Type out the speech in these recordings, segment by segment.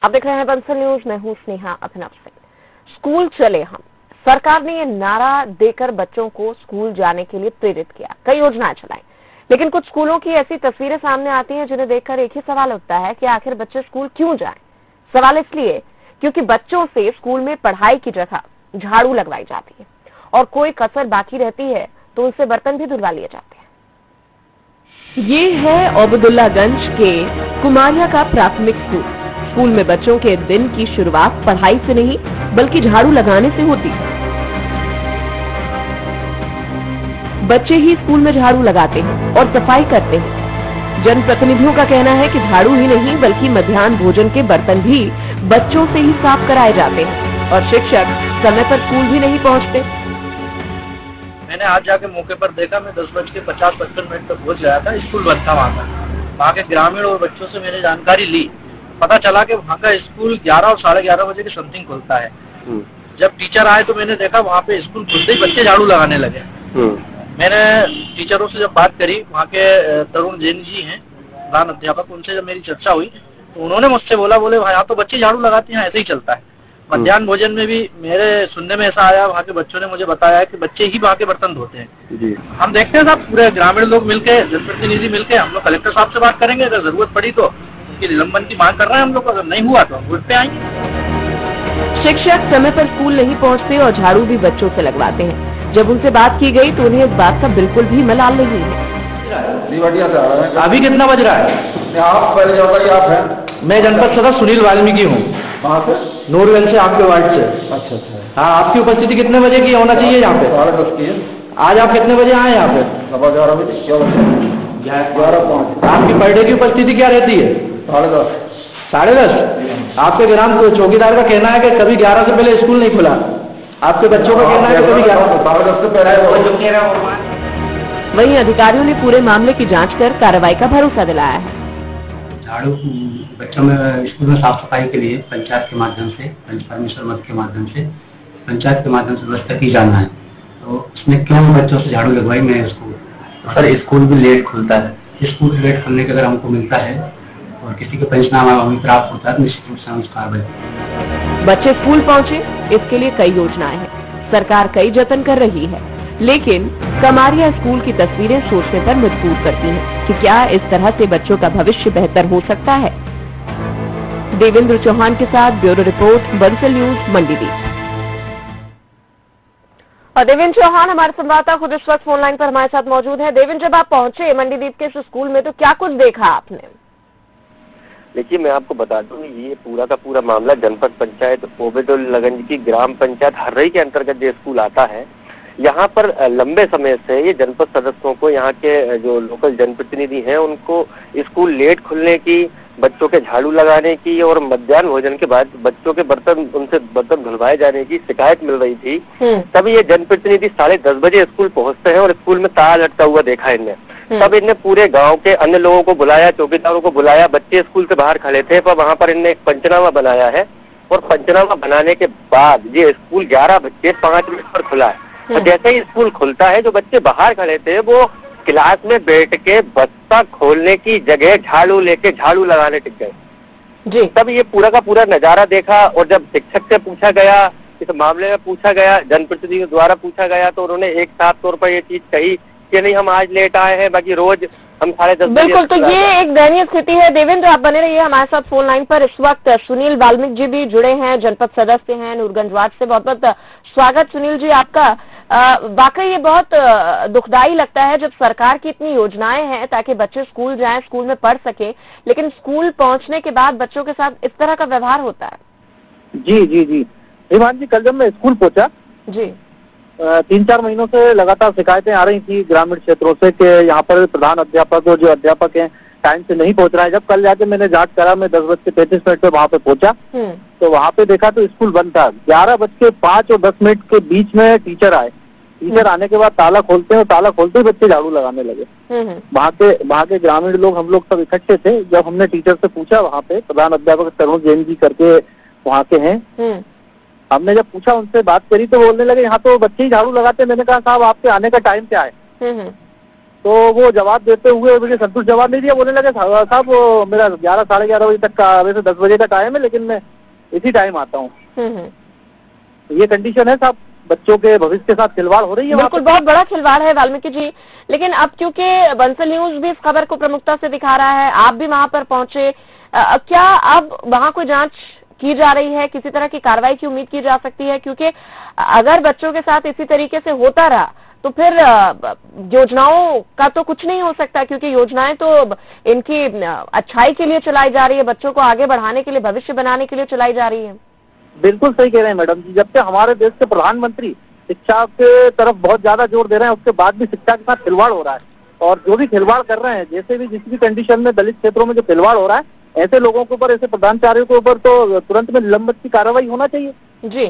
आप देख रहे हैं बंसल न्यूज। मैं हूं स्नेहा अभिनव सिंह। स्कूल चले हम। सरकार ने ये नारा देकर बच्चों को स्कूल जाने के लिए प्रेरित किया, कई योजनाएं चलाई, लेकिन कुछ स्कूलों की ऐसी तस्वीरें सामने आती हैं जिन्हें देखकर एक ही सवाल उठता है कि आखिर बच्चे स्कूल क्यों जाएं। सवाल इसलिए क्योंकि बच्चों से स्कूल में पढ़ाई की जगह झाड़ू लगवाई जाती है और कोई कसर बाकी रहती है तो उनसे बर्तन भी धुलवा लिए जाते हैं। ये है अब्दुल्लागंज के कुमारिया का प्राथमिक स्कूल में बच्चों के दिन की शुरुआत पढ़ाई से नहीं बल्कि झाड़ू लगाने से होती है। बच्चे ही स्कूल में झाड़ू लगाते हैं और सफाई करते हैं। जनप्रतिनिधियों का कहना है कि झाड़ू ही नहीं बल्कि मध्याह्न भोजन के बर्तन भी बच्चों से ही साफ कराए जाते हैं और शिक्षक समय पर स्कूल भी नहीं पहुंचते। मैंने आज जाके मौके पर देखा, मैं 10:50-55 तक पहुंच गया था। स्कूल बंद था वहाँ के ग्रामीण और बच्चों से मैंने जानकारी ली। पता चला कि वहाँ का स्कूल 11 और 11:30 बजे के समथिंग खुलता है। जब टीचर आए तो मैंने देखा वहाँ पे स्कूल खुलते ही बच्चे झाड़ू लगाने लगे। मैंने टीचरों से जब बात करी, वहाँ के तरुण जैन जी हैं प्रधान अध्यापक, उनसे जब मेरी चर्चा हुई तो उन्होंने मुझसे बोले यहाँ तो बच्चे झाड़ू लगाते हैं, ऐसे ही चलता है। मध्याह्न भोजन में भी मेरे सुनने में ऐसा आया, वहाँ के बच्चों ने मुझे बताया कि बच्चे ही वहाँ के बर्तन धोते हैं। जी। हम देखते हैं साहब, पूरे ग्रामीण लोग मिलके, जनप्रतिनिधि मिलके, हम लोग कलेक्टर साहब से बात करेंगे, अगर जरूरत पड़ी तो उनकी निलंबन की मांग कर रहे हैं हम लोग। अगर नहीं हुआ तो हम वोट पे आएंगे। शिक्षक समय पर स्कूल नहीं पहुँचते और झाड़ू भी बच्चों से लगवाते हैं। जब उनसे बात की गई तो उन्हें इस बात का बिल्कुल भी मलाल नहीं है। अभी कितना बज रहा है? आप पहले आप हैं? मैं जनपद सदस्य सुनील वाल्मीकि हूँ। कहाँ से? नूरगंज से, आपके वार्ड से। अच्छा अच्छा। हाँ, आपकी उपस्थिति कितने बजे की होना चाहिए यहाँ पे? 10:30 की है। आज आप कितने बजे आए यहाँ पे? 11:15 बजे। 11:05। आपकी पर डे की उपस्थिति क्या रहती है? 10:30। 10:30? आपके ग्राम चौकीदार का कहना है कि कभी 11 से पहले स्कूल नहीं खुला। आपके बच्चों का कहना है कि कभी 10:30 से पहले। वहीं अधिकारियों ने पूरे मामले की जांच कर कार्रवाई का भरोसा दिलाया है। झाड़ू बच्चों में स्कूल में साफ सफाई के लिए पंचायत के माध्यम से, परमेश्वर मत के माध्यम से, पंचायत के माध्यम से व्यवस्था की जाना है। तो इसमें क्यों बच्चों से झाड़ू लगवाई मैं उसको? सर, स्कूल भी लेट खुलता है। स्कूल लेट खुलने के अगर हमको मिलता है और किसी के पंचनामा हमें प्राप्त होता है तो निश्चित रूप से हम उस कार्रवाई। बच्चे स्कूल पहुंचे, इसके लिए कई योजनाएं हैं। सरकार कई जतन कर रही है, लेकिन कमारिया स्कूल की तस्वीरें सोचने पर मजबूर करती हैं कि क्या इस तरह से बच्चों का भविष्य बेहतर हो सकता है। देवेंद्र चौहान के साथ bureau report, Bansal news, Mandideep. और देवेंद्र चौहान हमारे संवाददाता खुद इस वक्त फोन लाइन पर हमारे साथ मौजूद है। देवेंद्र, जब आप पहुंचे मंडीदीप के इस स्कूल में तो क्या कुछ देखा आपने? देखिए, मैं आपको बता दूं, ये पूरा का पूरा मामला जनपद पंचायत ओबेदुल्लागंज की ग्राम पंचायत हर्रई के अंतर्गत ये स्कूल आता है। यहाँ पर लंबे समय से ये जनपद सदस्यों को, यहाँ के जो लोकल जनप्रतिनिधि हैं, उनको स्कूल लेट खुलने की, बच्चों के झाड़ू लगाने की और मध्याह्न भोजन के बाद बच्चों के उनसे बर्तन धुलवाए जाने की शिकायत मिल रही थी। तभी ये जनप्रतिनिधि 10:30 बजे स्कूल पहुँचते हैं और स्कूल में ताला लटका हुआ देखा इनने। तब इनने पूरे गांव के अन्य लोगों को बुलाया, चौकीदारों को बुलाया। बच्चे स्कूल से बाहर खड़े थे, पर वहां पर इनने एक पंचनामा बनाया है और पंचनामा बनाने के बाद ये स्कूल 11:05 पर खुला है। तो जैसे ही स्कूल खुलता है, जो बच्चे बाहर खड़े थे वो क्लास में बैठ के बस्ता खोलने की जगह झाड़ू लेके झाड़ू लगाने टिक गए जी। तब ये पूरा का पूरा नजारा देखा और जब शिक्षक से पूछा गया, इस मामले में पूछा गया, जनप्रतिनिधियों द्वारा पूछा गया, तो उन्होंने एक साफ तौर पर ये चीज कही कि नहीं, हम आज लेट आए हैं, बाकी रोज हम 10:30 बजे। बिल्कुल, तो ये एक दयनीय स्थिति है। देवेंद्र, आप बने रहिए हमारे साथ फोन लाइन पर। इस वक्त सुनील वाल्मीकि जी भी जुड़े हैं, जनपद सदस्य हैं नूरगंज वार्ड से। बहुत बहुत स्वागत सुनील जी आपका। वाकई ये बहुत दुखदाई लगता है जब सरकार की इतनी योजनाएं हैं ताकि बच्चे स्कूल जाएं, स्कूल में पढ़ सके, लेकिन स्कूल पहुंचने के बाद बच्चों के साथ इस तरह का व्यवहार होता है। जी जी जी ईमान जी, कल जब मैं स्कूल पहुंचा जी, 3-4 महीनों से लगातार शिकायतें आ रही थी ग्रामीण क्षेत्रों से कि यहाँ पर प्रधान अध्यापक और जो अध्यापक हैं टाइम से नहीं पहुंच रहा है। जब कल जाके मैंने जांच करा, मैं 10:35 पे वहाँ पे पहुंचा तो वहाँ पे देखा तो स्कूल बंद था। 11:05 और 10 मिनट के बीच में टीचर आए। टीचर आने के बाद ताला खोलते हैं और ताला खोलते ही बच्चे झाड़ू लगाने लगे। वहाँ के ग्रामीण लोग, हम लोग सब इकट्ठे थे। जब हमने टीचर से पूछा, वहाँ पे प्रधान अध्यापक तरुण जैन जी करके वहाँ के हैं, हमने जब पूछा, उनसे बात करी तो बोलने लगे यहाँ तो बच्चे ही झाड़ू लगाते हैं। मैंने कहा साहब, आपके आने का टाइम क्या है? तो वो जवाब देते हुए मुझे संतुष्ट जवाब नहीं दिया। बोलने लगे साहब वो मेरा 11 साढ़े 11 बजे तक का, वैसे 10 बजे का टाइम है, लेकिन मैं इसी टाइम आता हूँ। ये कंडीशन है साहब, बच्चों के भविष्य के साथ खिलवाड़ हो रही है। बिल्कुल, बहुत बड़ा खिलवाड़ है वाल्मीकि जी। लेकिन अब क्योंकि बंसल न्यूज भी इस खबर को प्रमुखता से दिखा रहा है, आप भी वहां पर पहुंचे, क्या अब वहां कोई जांच की जा रही है, किसी तरह की कार्रवाई की उम्मीद की जा सकती है? क्योंकि अगर बच्चों के साथ इसी तरीके से होता रहा तो फिर योजनाओं का तो कुछ नहीं हो सकता, क्योंकि योजनाएं तो इनकी अच्छाई के लिए चलाई जा रही है, बच्चों को आगे बढ़ाने के लिए, भविष्य बनाने के लिए चलाई जा रही है। बिल्कुल सही कह रहे हैं मैडम जी। जब से हमारे देश के प्रधानमंत्री शिक्षा के तरफ बहुत ज्यादा जोर दे रहे हैं, उसके बाद भी शिक्षा के साथ खिलवाड़ हो रहा है। और जो भी खिलवाड़ कर रहे हैं, जैसे भी जिस भी कंडीशन में दलित क्षेत्रों में जो खिलवाड़ हो रहा है, ऐसे लोगों के ऊपर, ऐसे प्रधानाचार्यों के ऊपर तो तुरंत में निलंबित की कार्रवाई होना चाहिए। जी,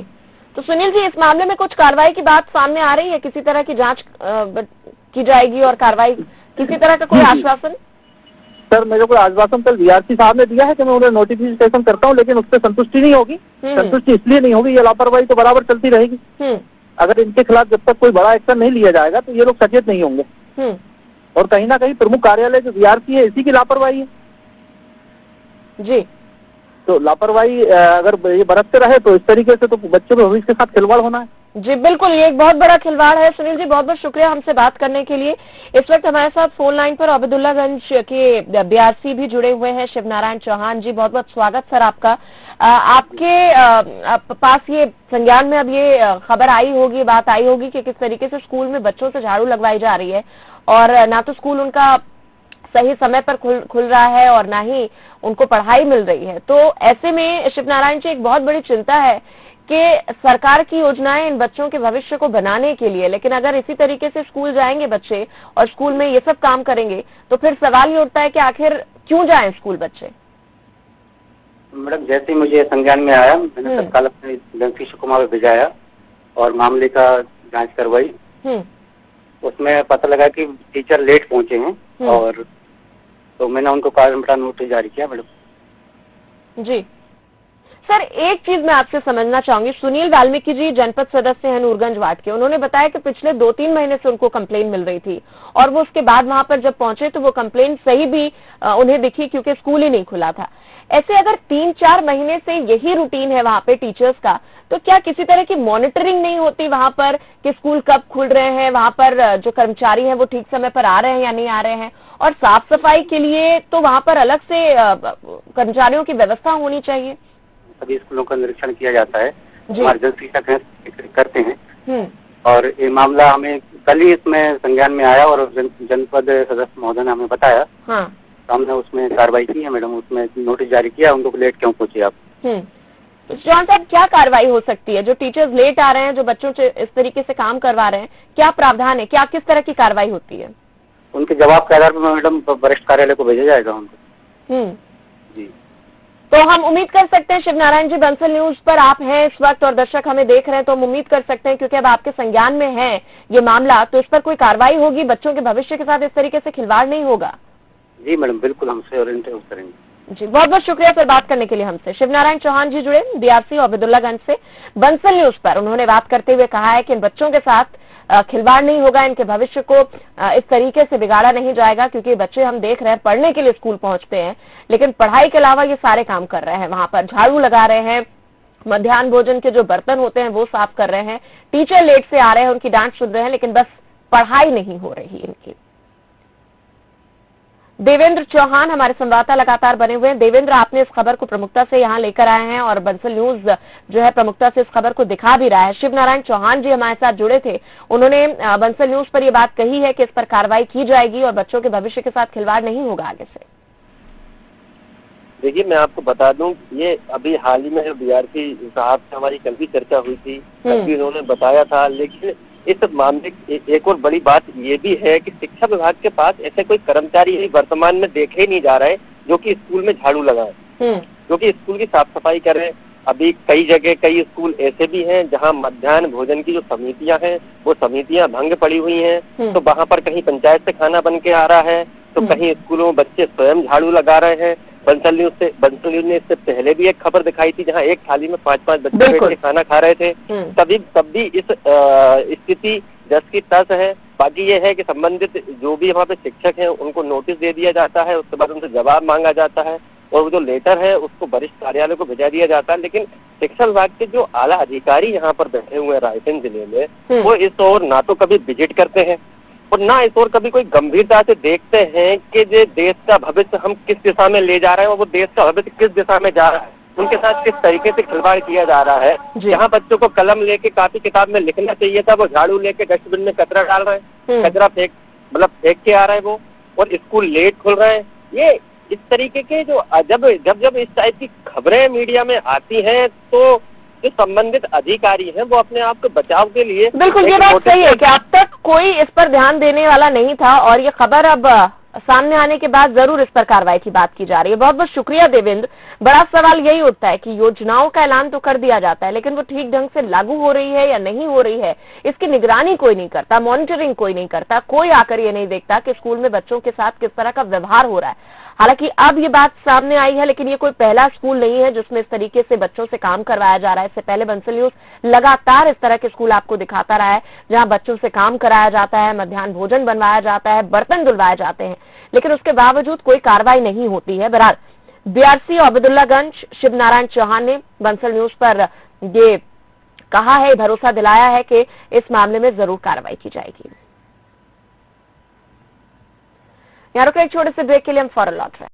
तो सुनील जी, इस मामले में कुछ कार्रवाई की बात सामने आ रही है? किसी तरह की जांच की जाएगी और कार्रवाई, किसी तरह का कोई आश्वासन? सर, मेरे को आश्वासन कल वीआरसी साहब ने दिया है कि मैं उन्हें नोटिफिकेशन करता हूँ, लेकिन उससे संतुष्टि नहीं होगी। संतुष्टि इसलिए नहीं होगी, ये लापरवाही तो बराबर चलती रहेगी। अगर इनके खिलाफ जब तक कोई बड़ा एक्शन नहीं लिया जाएगा तो ये लोग सचेत नहीं होंगे। और कहीं ना कहीं प्रमुख कार्यालय जो वीआरसी है, इसी की लापरवाही है जी। तो लापरवाही अगर ये बरतते रहे तो इस तरीके से तो बच्चों के भविष्य के साथ खिलवाड़ होना है। जी बिल्कुल, ये एक बहुत बड़ा खिलवाड़ है। सुनील जी, बहुत बहुत शुक्रिया हमसे बात करने के लिए। इस वक्त हमारे साथ फोन लाइन पर अब्दुल्लागंज के बीआरसी भी जुड़े हुए हैं, शिवनारायण चौहान जी। बहुत बहुत स्वागत सर आपका। आपके पास ये संज्ञान में अब ये खबर आई होगी, बात आई होगी कि किस तरीके से स्कूल में बच्चों से झाड़ू लगवाई जा रही है और ना तो स्कूल उनका सही समय पर खुल रहा है और ना ही उनको पढ़ाई मिल रही है। तो ऐसे में शिवनारायण जी, एक बहुत बड़ी चिंता है कि सरकार की योजनाएं इन बच्चों के भविष्य को बनाने के लिए, लेकिन अगर इसी तरीके से स्कूल जाएंगे बच्चे और स्कूल में ये सब काम करेंगे तो फिर सवाल ये उठता है कि आखिर क्यों जाएं स्कूल बच्चे? मैडम, जैसे ही मुझे संज्ञान में आया, मैंने तत्काल अपने डंकी शिकुमा में भिजाया और मामले का जांच करवाई। उसमें पता लगा कि टीचर लेट पहुंचे हैं और तो मैंने उनको कारण बताओ नोटिस जारी किया। मैडम जी सर, एक चीज मैं आपसे समझना चाहूंगी। सुनील वाल्मीकि जी जनपद सदस्य हैं नूरगंज वार्ड के, उन्होंने बताया कि पिछले 2-3 महीने से उनको कंप्लेन मिल रही थी और वो उसके बाद वहां पर जब पहुंचे तो वो कंप्लेन सही भी उन्हें दिखी क्योंकि स्कूल ही नहीं खुला था। ऐसे अगर 3-4 महीने से यही रूटीन है वहां पे टीचर्स का, तो क्या किसी तरह की मॉनिटरिंग नहीं होती वहां पर कि स्कूल कब खुल रहे हैं, वहां पर जो कर्मचारी हैं वो ठीक समय पर आ रहे हैं या नहीं आ रहे हैं? और साफ सफाई के लिए तो वहां पर अलग से कर्मचारियों की व्यवस्था होनी चाहिए। सभी स्कूलों का निरीक्षण किया जाता है, हमारे जन शिक्षक करते हैं और ये मामला हमें कल ही इसमें संज्ञान में आया और जनपद सदस्य महोदय ने हमें बताया। तो हमने उसमें कार्रवाई की है मैडम, उसमें नोटिस जारी किया। उनको लेट क्यों पहुंचे आप? जॉन साहब, क्या कार्रवाई हो सकती है? जो टीचर्स लेट आ रहे हैं, जो बच्चों से इस तरीके से काम करवा रहे हैं, क्या प्रावधान है, क्या किस तरह की कार्रवाई होती है? उनके जवाब के आधार पर मैडम वरिष्ठ कार्यालय को भेजा जाएगा उनको। जी, तो हम उम्मीद कर सकते हैं शिवनारायण जी, बंसल न्यूज पर आप हैं इस वक्त और दर्शक हमें देख रहे हैं, तो हम उम्मीद कर सकते हैं क्योंकि अब आपके संज्ञान में है ये मामला, तो इस पर कोई कार्रवाई होगी, बच्चों के भविष्य के साथ इस तरीके से खिलवाड़ नहीं होगा। जी मैडम, बिल्कुल हमसे ओरिएंटेड करेंगे। जी, बहुत बहुत शुक्रिया सर बात करने के लिए हमसे। शिवनारायण चौहान जी जुड़े बीआरसी और अब्दुल्लागंज से बंसल न्यूज पर। उन्होंने बात करते हुए कहा है कि इन बच्चों के साथ खिलवाड़ नहीं होगा, इनके भविष्य को इस तरीके से बिगाड़ा नहीं जाएगा, क्योंकि बच्चे हम देख रहे हैं पढ़ने के लिए स्कूल पहुंचते हैं लेकिन पढ़ाई के अलावा ये सारे काम कर रहे हैं। वहां पर झाड़ू लगा रहे हैं, मध्याह्न भोजन के जो बर्तन होते हैं वो साफ कर रहे हैं, टीचर लेट से आ रहे हैं, उनकी डांट सुन रहे हैं, लेकिन बस पढ़ाई नहीं हो रही इनकी। देवेंद्र चौहान हमारे संवाददाता लगातार बने हुए हैं। देवेंद्र, आपने इस खबर को प्रमुखता से यहाँ लेकर आए हैं और बंसल न्यूज जो है प्रमुखता से इस खबर को दिखा भी रहा है। शिवनारायण चौहान जी हमारे साथ जुड़े थे, उन्होंने बंसल न्यूज पर यह बात कही है कि इस पर कार्रवाई की जाएगी और बच्चों के भविष्य के साथ खिलवाड़ नहीं होगा आगे से। देखिए, मैं आपको बता दूं, ये अभी हाल ही में जो बीआरसी साहब से हमारी कल भी चर्चा हुई थी, कल भी उन्होंने बताया था, लेकिन इस मामले एक और बड़ी बात ये भी है कि शिक्षा विभाग के पास ऐसे कोई कर्मचारी वर्तमान में देखे ही नहीं जा रहे जो कि स्कूल में झाड़ू लगाए, जो कि स्कूल की साफ सफाई करें। अभी कई जगह कई स्कूल ऐसे भी हैं जहां मध्याह्न भोजन की जो समितियां हैं वो समितियां भंग पड़ी हुई हैं, तो वहां पर कहीं पंचायत से खाना बन के आ रहा है, तो कहीं स्कूलों में बच्चे स्वयं झाड़ू लगा रहे हैं। बंसल न्यूज ने इससे पहले भी एक खबर दिखाई थी जहां एक थाली में 5-5 बच्चे बैठ के खाना खा रहे थे, तब भी इस स्थिति जस की तस है। बाकी ये है कि संबंधित जो भी वहाँ पे शिक्षक हैं उनको नोटिस दे दिया जाता है, उसके बाद उनसे जवाब मांगा जाता है और वो जो लेटर है उसको वरिष्ठ कार्यालय को भेजा दिया जाता है। लेकिन शिक्षा विभाग के जो आला अधिकारी यहाँ पर बैठे हुए हैं रायसेन जिले में, वो इस ओर ना तो कभी विजिट करते हैं और ना इस ओर कभी कोई गंभीरता से देखते हैं कि जो देश का भविष्य हम किस दिशा में ले जा रहे हैं और वो देश का भविष्य किस दिशा में जा रहा है, उनके साथ किस तरीके से खिलवाड़ किया जा रहा है। जहाँ बच्चों को कलम लेके कापी किताब में लिखना चाहिए था, वो झाड़ू लेके डस्टबिन में कचरा डाल रहे हैं, कचरा फेंक के आ रहे हैं वो, और स्कूल लेट खुल रहे हैं। ये इस तरीके के जो जब इस टाइप की खबरें मीडिया में आती हैं तो जो संबंधित अधिकारी हैं वो अपने आप के बचाव के लिए बिल्कुल ये बात सही है कि अब तक कोई इस पर ध्यान देने वाला नहीं था और ये खबर अब सामने आने के बाद जरूर इस पर कार्रवाई की बात की जा रही है। बहुत बहुत शुक्रिया देवेंद्र। बड़ा सवाल यही उठता है कि योजनाओं का ऐलान तो कर दिया जाता है लेकिन वो ठीक ढंग से लागू हो रही है या नहीं हो रही है, इसकी निगरानी कोई नहीं करता, मॉनिटरिंग कोई नहीं करता, कोई आकर ये नहीं देखता कि स्कूल में बच्चों के साथ किस तरह का व्यवहार हो रहा है। हालांकि अब ये बात सामने आई है लेकिन ये कोई पहला स्कूल नहीं है जिसमें इस तरीके से बच्चों से काम करवाया जा रहा है। इससे पहले बंसल न्यूज लगातार इस तरह के स्कूल आपको दिखाता रहा है जहां बच्चों से काम कराया जाता है, मध्याह्न भोजन बनवाया जाता है, बर्तन धुलवाए जाते हैं, लेकिन उसके बावजूद कोई कार्रवाई नहीं होती है। बहरहाल बीआरसी अब्दुल्लागंज शिवनारायण चौहान ने बंसल न्यूज पर ये कहा है, भरोसा दिलाया है कि इस मामले में जरूर कार्रवाई की जाएगी। यहाँ रुके एक छोटे से ब्रेक के लिए, हम फौरन लौट रहे हैं।